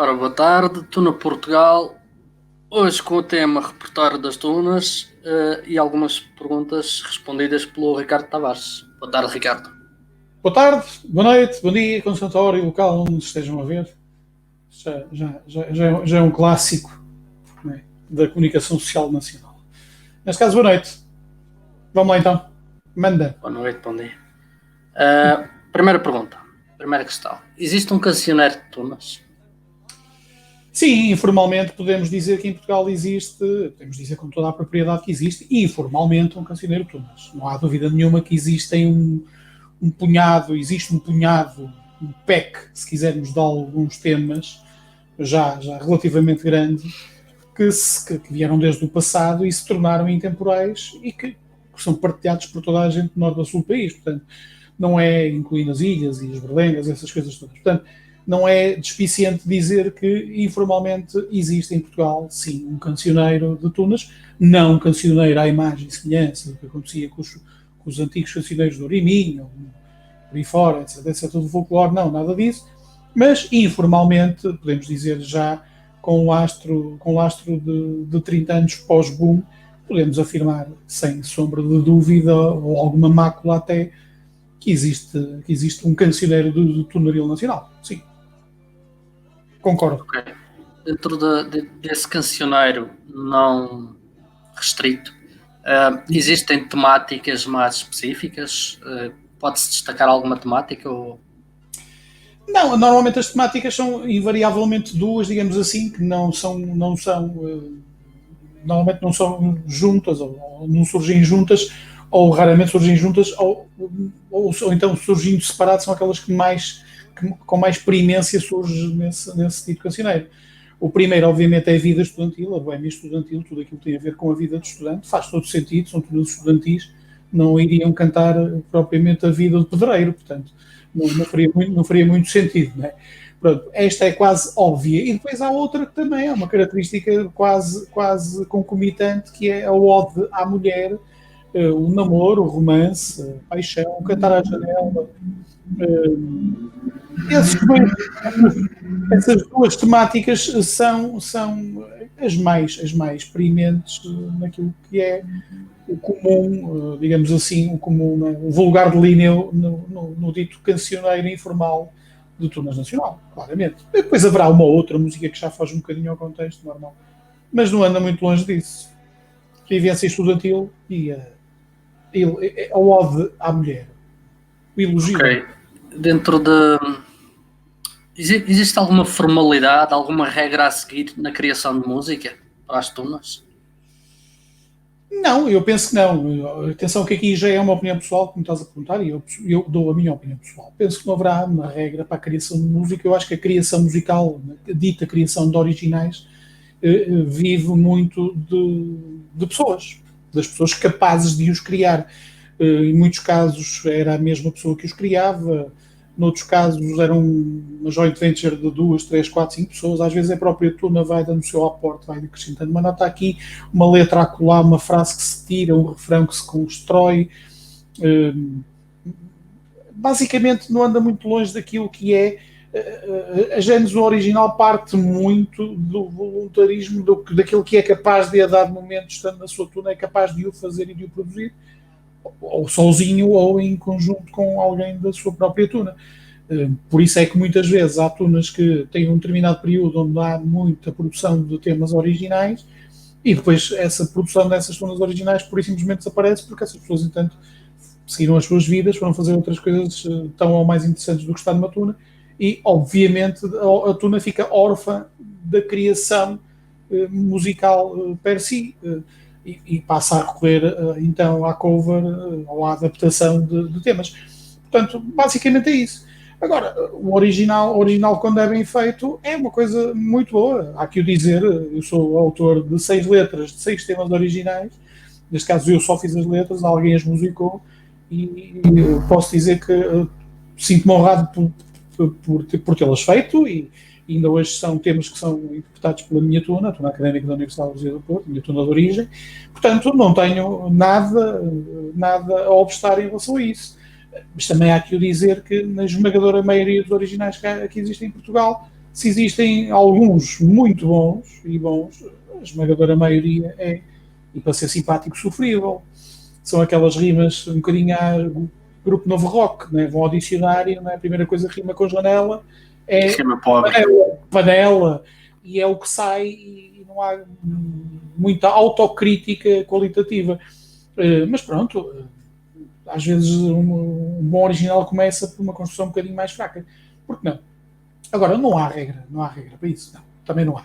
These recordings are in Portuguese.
Ora, boa tarde, Tuna Portugal. Hoje com o tema Repertório das Tunas e algumas perguntas respondidas pelo Ricardo Tavares. Boa tarde, Ricardo. Boa tarde, boa noite, bom dia, consultório local onde estejam a ver. Já é um clássico, né, da comunicação social nacional. Neste caso, boa noite. Vamos lá então. Manda. Boa noite, bom dia. Primeira pergunta, primeira questão. Existe um cancioneiro de tunas? Sim, informalmente podemos dizer que em Portugal existe, podemos dizer com toda a propriedade que existe, informalmente um cancioneiro de tunas. Não há dúvida nenhuma que existem existe um punhado, um pack, se quisermos, de alguns temas, já relativamente grande, que vieram desde o passado e se tornaram intemporais e que são partilhados por toda a gente do norte a sul do país. Portanto, não é, incluindo as ilhas e as berlengas, essas coisas todas. Portanto, não é despiciente dizer que informalmente existe em Portugal, sim, um cancioneiro de tunas, não um cancioneiro à imagem e semelhança do que acontecia com os antigos cancioneiros do Oriminho, por aí fora, etc, todo o folclore, não, nada disso, mas informalmente, podemos dizer já, com lastro de 30 anos pós-boom, podemos afirmar, sem sombra de dúvida, ou alguma mácula até, que existe um cancioneiro do Tunaril Nacional. Sim. Concordo. Okay. Dentro desse cancioneiro não restrito, existem temáticas mais específicas? Pode-se destacar alguma temática? Ou... Não, normalmente as temáticas são invariavelmente duas, digamos assim, que normalmente não são juntas, ou não surgem juntas, ou raramente surgem juntas, ou então surgindo separadas, são aquelas que com mais preemência surge nesse tipo de cancioneiro. O primeiro, obviamente, é a vida estudantil, a boémia estudantil, tudo aquilo que tem a ver com a vida de estudante, faz todo sentido, são todos estudantis, não iriam cantar propriamente a vida de pedreiro, portanto, não faria muito sentido, não é? Pronto, esta é quase óbvia. E depois há outra que também é uma característica quase concomitante, que é a ode à mulher, o namoro, o romance, a paixão, o cantar à janela. Essas duas temáticas são as mais preementes naquilo que é o comum, digamos assim, o vulgar delíneo no dito cancioneiro informal de Tunas Nacional, claramente. Depois haverá uma outra música que já foge um bocadinho ao contexto normal, mas não anda muito longe disso. Vivência estudantil e a ode à mulher, o elogio. Ok. Dentro de... Existe alguma formalidade, alguma regra a seguir na criação de música para as tunas? Não, eu penso que não. Atenção que aqui já é uma opinião pessoal, como estás a perguntar, e eu dou a minha opinião pessoal. Penso que não haverá uma regra para a criação de música. Eu acho que a criação musical, a dita criação de originais, vive muito de pessoas, das pessoas capazes de os criar. Em muitos casos era a mesma pessoa que os criava, noutros casos eram uma joint venture de 2, 3, 4, 5 pessoas, às vezes a própria tuna vai dando o seu aporte, vai acrescentando uma nota aqui, uma letra acolá, uma frase que se tira, um refrão que se constrói. Basicamente não anda muito longe daquilo que é a gênese original, parte muito do voluntarismo, daquilo que é capaz de a dar momentos, estando na sua tuna, é capaz de o fazer e de o produzir, ou sozinho ou em conjunto com alguém da sua própria tuna. Por isso é que muitas vezes há tunas que têm um determinado período onde há muita produção de temas originais e depois essa produção dessas tunas originais pura e simplesmente desaparece porque essas pessoas, entanto, seguiram as suas vidas, foram fazer outras coisas tão ou mais interessantes do que estar numa tuna e, obviamente, a tuna fica órfã da criação musical per si. E passa a recorrer então à cover ou à adaptação de temas. Portanto, basicamente é isso. Agora, o original quando é bem feito, é uma coisa muito boa. Há que o dizer, eu sou autor de 6 letras, de 6 temas originais, neste caso eu só fiz as letras, alguém as musicou, e posso dizer que sinto-me honrado por tê-las feito, e ainda hoje são temas que são interpretados pela minha tuna, a tuna académica da Universidade de do Porto, minha tuna de origem, portanto não tenho nada a obstar em relação a isso. Mas também há que o dizer que na esmagadora maioria dos originais que existem em Portugal Se existem alguns muito bons, a esmagadora maioria é, e para ser simpático, sofrível. São aquelas rimas um bocadinho a grupo Novo Rock, né? Vão ao dicionário, né? A primeira coisa que rima com janela é panela, e é o que sai, e não há muita autocrítica qualitativa. Mas pronto, às vezes um bom original começa por uma construção um bocadinho mais fraca. Por que não? Agora, não há regra para isso, não. Também não há.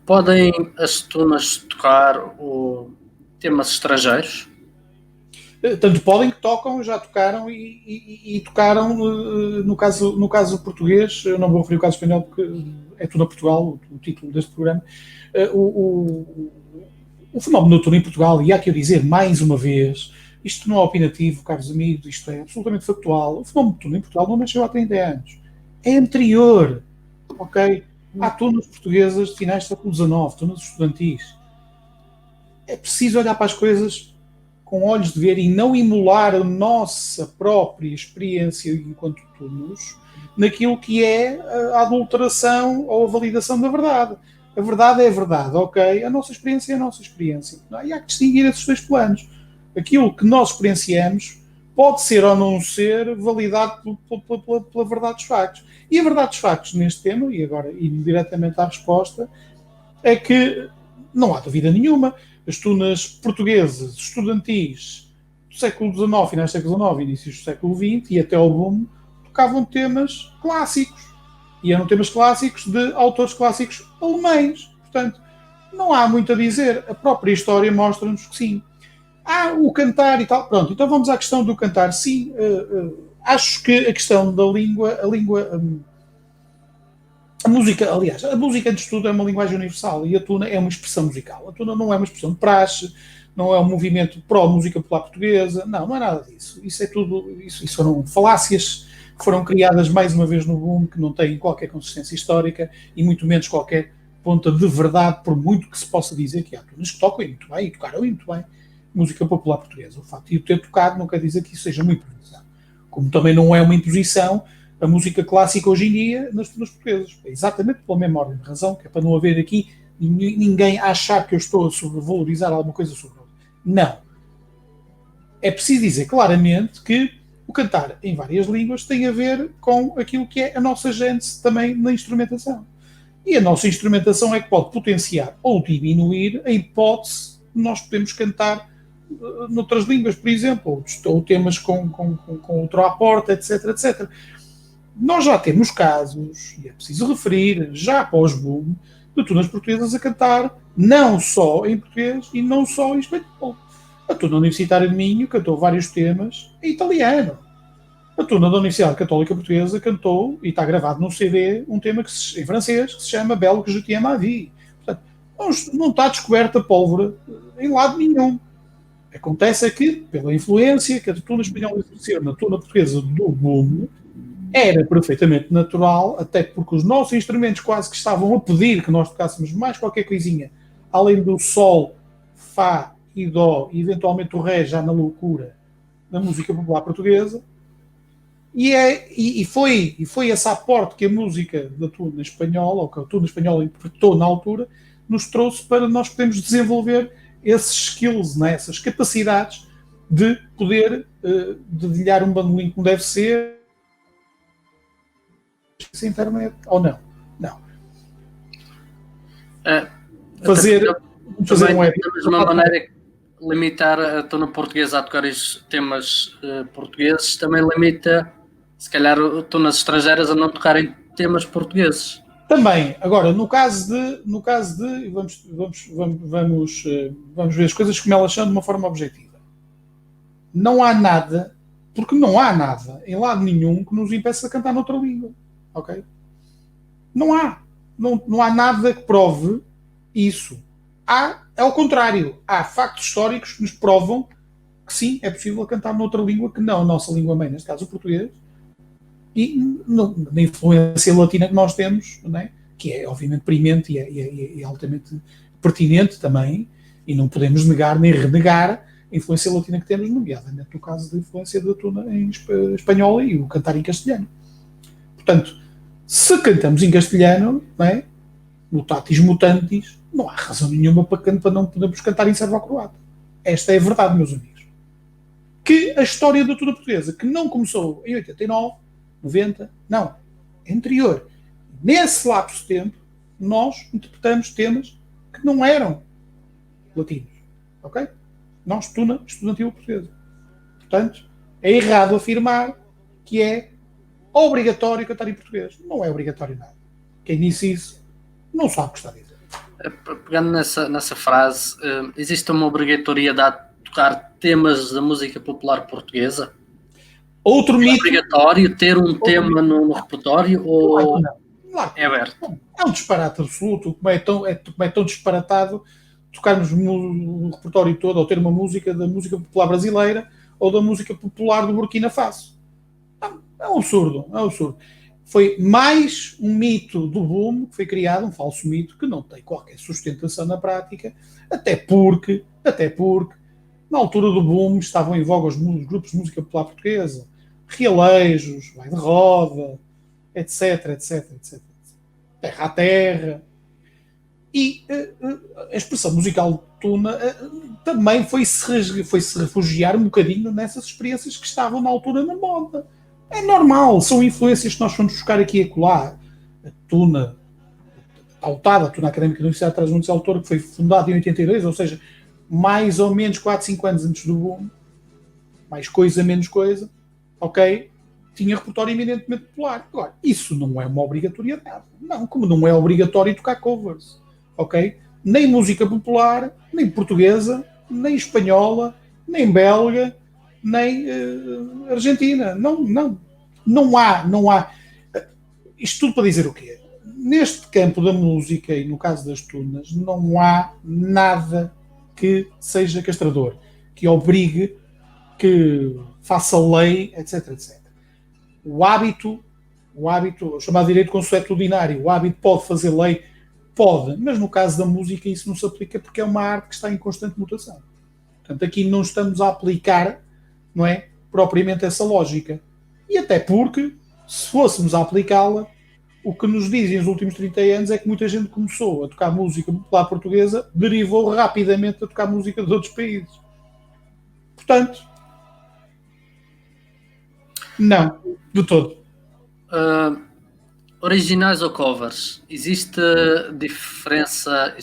Podem as tunas tocar temas estrangeiros? Tanto podem que tocam, já tocaram e tocaram, no caso português, eu não vou referir o caso espanhol porque é tudo a Portugal, o título deste programa, o fenómeno noturno em Portugal, e há que eu dizer mais uma vez, isto não é opinativo, caros amigos, isto é absolutamente factual, o fenómeno noturno em Portugal não nasceu há 30 anos, é anterior, ok? Há tunas portuguesas de finais do século XIX, tunas estudantis. É preciso olhar para as coisas com olhos de ver e não emular a nossa própria experiência enquanto tunos naquilo que é a adulteração ou a validação da verdade. A verdade é a verdade, ok? A nossa experiência é a nossa experiência. E há que distinguir esses dois planos. Aquilo que nós experienciamos pode ser ou não ser validado pela verdade dos factos. E a verdade dos factos neste tema, e agora indo diretamente à resposta, é que não há dúvida nenhuma. As tunas portuguesas, estudantis do século XIX, finais do século XIX, inícios do século XX e até ao boom, tocavam temas clássicos. E eram temas clássicos de autores clássicos alemães. Portanto, não há muito a dizer. A própria história mostra-nos que sim. O cantar e tal. Pronto, então vamos à questão do cantar. Sim, acho que a questão da língua, a música, aliás, a música antes de tudo é uma linguagem universal e a tuna é uma expressão musical. A tuna não é uma expressão de praxe, não é um movimento pró-música popular portuguesa, não é nada disso. Isso é tudo, isso foram falácias que foram criadas mais uma vez no boom, que não têm qualquer consistência histórica e muito menos qualquer ponta de verdade, por muito que se possa dizer que há tunas que tocam e muito bem, e tocaram e muito bem música popular portuguesa. O facto de o ter tocado não quer dizer que isso seja uma imposição. Como também não é uma imposição a música clássica hoje em dia nas tunas portuguesas. É exatamente pela mesma ordem de razão, que é para não haver aqui ninguém achar que eu estou a sobrevalorizar alguma coisa sobre outra. Não. É preciso dizer claramente que o cantar em várias línguas tem a ver com aquilo que é a nossa gênese também na instrumentação. E a nossa instrumentação é que pode potenciar ou diminuir a hipótese de nós podemos cantar noutras línguas, por exemplo, ou temas com outro à porta, etc, etc. Nós já temos casos, e é preciso referir, já pós-boom, de tunas portuguesas a cantar não só em português e não só em espanhol. A tuna Universitária de Minho cantou vários temas em italiano. A tuna da Universidade Católica Portuguesa cantou, e está gravado num CD, um tema em francês que se chama Belle que je t'aime à vie. Portanto, não está descoberta a pólvora em lado nenhum. Acontece é que, pela influência que a tuna espanhola exerceu na tuna portuguesa do boom, era perfeitamente natural, até porque os nossos instrumentos quase que estavam a pedir que nós tocássemos mais qualquer coisinha, além do sol, fá e dó, e eventualmente o ré já na loucura da música popular portuguesa. E foi esse aporte que a música da tuna espanhola, ou que a tuna espanhola interpretou na altura, nos trouxe para nós podermos desenvolver esses skills, né? Essas capacidades de poder dedilhar um bandolim como deve ser, internet ou não. Fazer também, um web. da mesma maneira que limitar a tuna portuguesa a tocar estes temas portugueses, também limita, se calhar, tunas estrangeiras a não tocarem temas portugueses. Também, agora, no caso de vamos ver as coisas como elas são de uma forma objetiva. Não há nada, porque não há nada em lado nenhum que nos impeça de cantar noutra língua. Ok? Não há. Não há nada que prove isso. É ao contrário. Há factos históricos que nos provam que sim, é possível cantar noutra língua que não a nossa língua mãe, neste caso o português, e na influência latina que nós temos, não é? Que é obviamente premente e é altamente pertinente também, e não podemos negar nem renegar a influência latina que temos, nomeadamente no caso da influência da tuna em espanhola e o cantar em castelhano. Portanto, Se cantamos em castelhano, não é? Mutatis mutantis, não há razão nenhuma para não podermos cantar em servo-croata. Esta é a verdade, meus amigos. Que a história da tuna portuguesa, que não começou em 89, 90, não, é anterior. Nesse lapso de tempo, nós interpretamos temas que não eram latinos. Ok? Nós, tuna estudantil portuguesa. Portanto, é errado afirmar que é obrigatório cantar em português. Não é obrigatório nada. Quem disse isso não sabe o que está a dizer. Pegando nessa frase, existe uma obrigatoriedade de tocar temas da música popular portuguesa? Outro É mito. obrigatório ter um tema no repertório ou Claro, é aberto? é um disparate absoluto. Como é tão disparatado tocarmos no repertório todo ou ter uma música da música popular brasileira ou da música popular do Burkina Faso. É um absurdo, é um absurdo. Foi mais um mito do boom que foi criado, um falso mito que não tem qualquer sustentação na prática, até porque na altura do boom estavam em voga os grupos de música popular portuguesa, Realejos, Vai de Roda, etc, etc, etc. Terra a Terra. E a expressão musical tuna também foi-se refugiar um bocadinho nessas experiências que estavam na altura na moda. É normal, são influências que nós vamos buscar aqui e acolá. A tuna, a tuna académica da Universidade de Trás-os-Montes Autor, que foi fundada em 82, ou seja, mais ou menos 4, 5 anos antes do boom, mais coisa, menos coisa, ok? Tinha repertório eminentemente popular. Agora, isso não é uma obrigatoriedade. Não, como não é obrigatório tocar covers, ok? Nem música popular, nem portuguesa, nem espanhola, nem belga, nem argentina. Não há. Isto tudo para dizer o quê? Neste campo da música e no caso das tunas, não há nada que seja castrador, que obrigue, que faça lei, etc, etc. O hábito, o chamado direito consuetudinário, o hábito pode fazer lei, pode, mas no caso da música isso não se aplica porque é uma arte que está em constante mutação. Portanto, aqui não estamos a aplicar, não é, propriamente essa lógica. E até porque, se fôssemos a aplicá-la, o que nos dizem nos últimos 30 anos é que muita gente começou a tocar música popular portuguesa, derivou rapidamente a tocar música de outros países. Portanto, não, de todo. Originais ou covers? Existe diferença?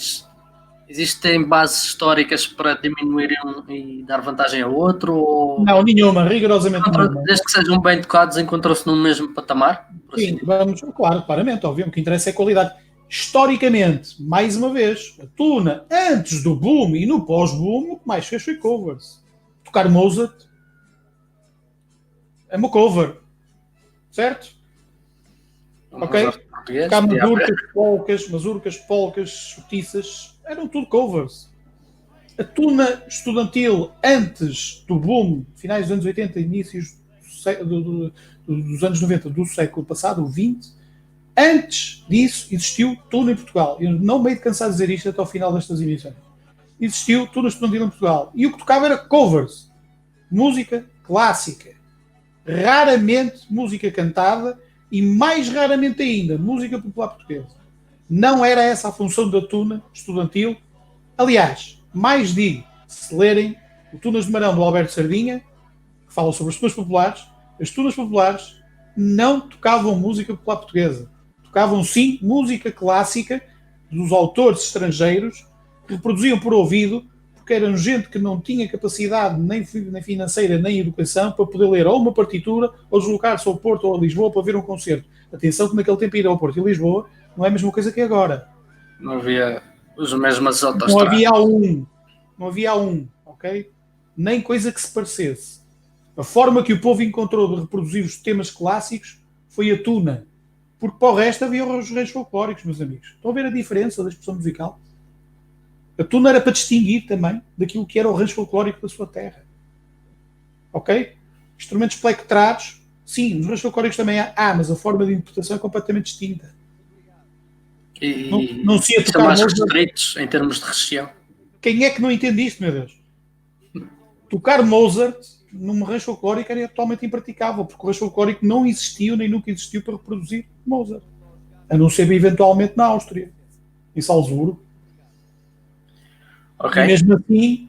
Existem bases históricas para diminuir um e dar vantagem ao outro? Ou Não, nenhuma, rigorosamente nenhuma. desde que sejam bem tocados, encontram-se no mesmo patamar? Sim, vamos, claro, claramente, obviamente, o que interessa é a qualidade. Historicamente, mais uma vez, a tuna, antes do boom e no pós-boom, o que mais fez foi covers. Tocar Mozart é uma cover, certo? Ok? Tocar mazurcas, polcas, chutiças, eram tudo covers. A tuna estudantil antes do boom, finais dos anos 80, inícios dos anos 90 do século passado, o 20, antes disso existiu tuna em Portugal. Eu não meio de cansar de dizer isto até ao final destas emissões. Existiu tuna estudantil em Portugal. E o que tocava era covers. Música clássica. Raramente música cantada e mais raramente ainda música popular portuguesa. Não era essa a função da tuna estudantil. Aliás, mais digo, se lerem o Tunas de Marão do Alberto Sardinha, que fala sobre as tunas populares, as tunas populares não tocavam música popular portuguesa. Tocavam, sim, música clássica dos autores estrangeiros que reproduziam por ouvido, porque eram gente que não tinha capacidade nem financeira nem educação para poder ler ou uma partitura ou deslocar-se ao Porto ou a Lisboa para ver um concerto. Atenção que naquele tempo ir ao Porto e Lisboa não é a mesma coisa que agora. Não havia as mesmas autostradas. Não havia um, ok? Nem coisa que se parecesse. A forma que o povo encontrou de reproduzir os temas clássicos foi a tuna. Porque para o resto havia os reis folclóricos, meus amigos. Estão a ver a diferença da expressão musical? A tuna era para distinguir também daquilo que era o rancho folclórico da sua terra. Ok? Instrumentos plectrados, sim, nos ranchos folclóricos também há, mas a forma de interpretação é completamente distinta. E não se ia tocar mais restritos em termos de região. Quem é que não entende isto, meu Deus? Tocar Mozart num rancho folclórico era totalmente impraticável, porque o rancho folclórico não existiu, nem nunca existiu para reproduzir Mozart. a não ser eventualmente na Áustria, em Salzburgo. Ok. E mesmo assim,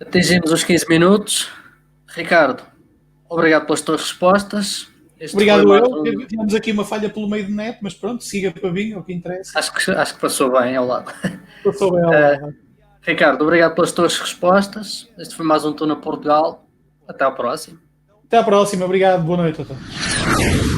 Atingimos os 15 minutos. Ricardo, obrigado pelas tuas respostas. Este obrigado foi mais eu. Tivemos aqui uma falha pelo meio de net, mas pronto, siga para vir, é o que interessa. Acho que passou bem ao lado. Passou bem ao lado. Ricardo, obrigado pelas tuas respostas. Este foi mais um Tuna Portugal. Até à próxima. Até à próxima, obrigado, boa noite a todos.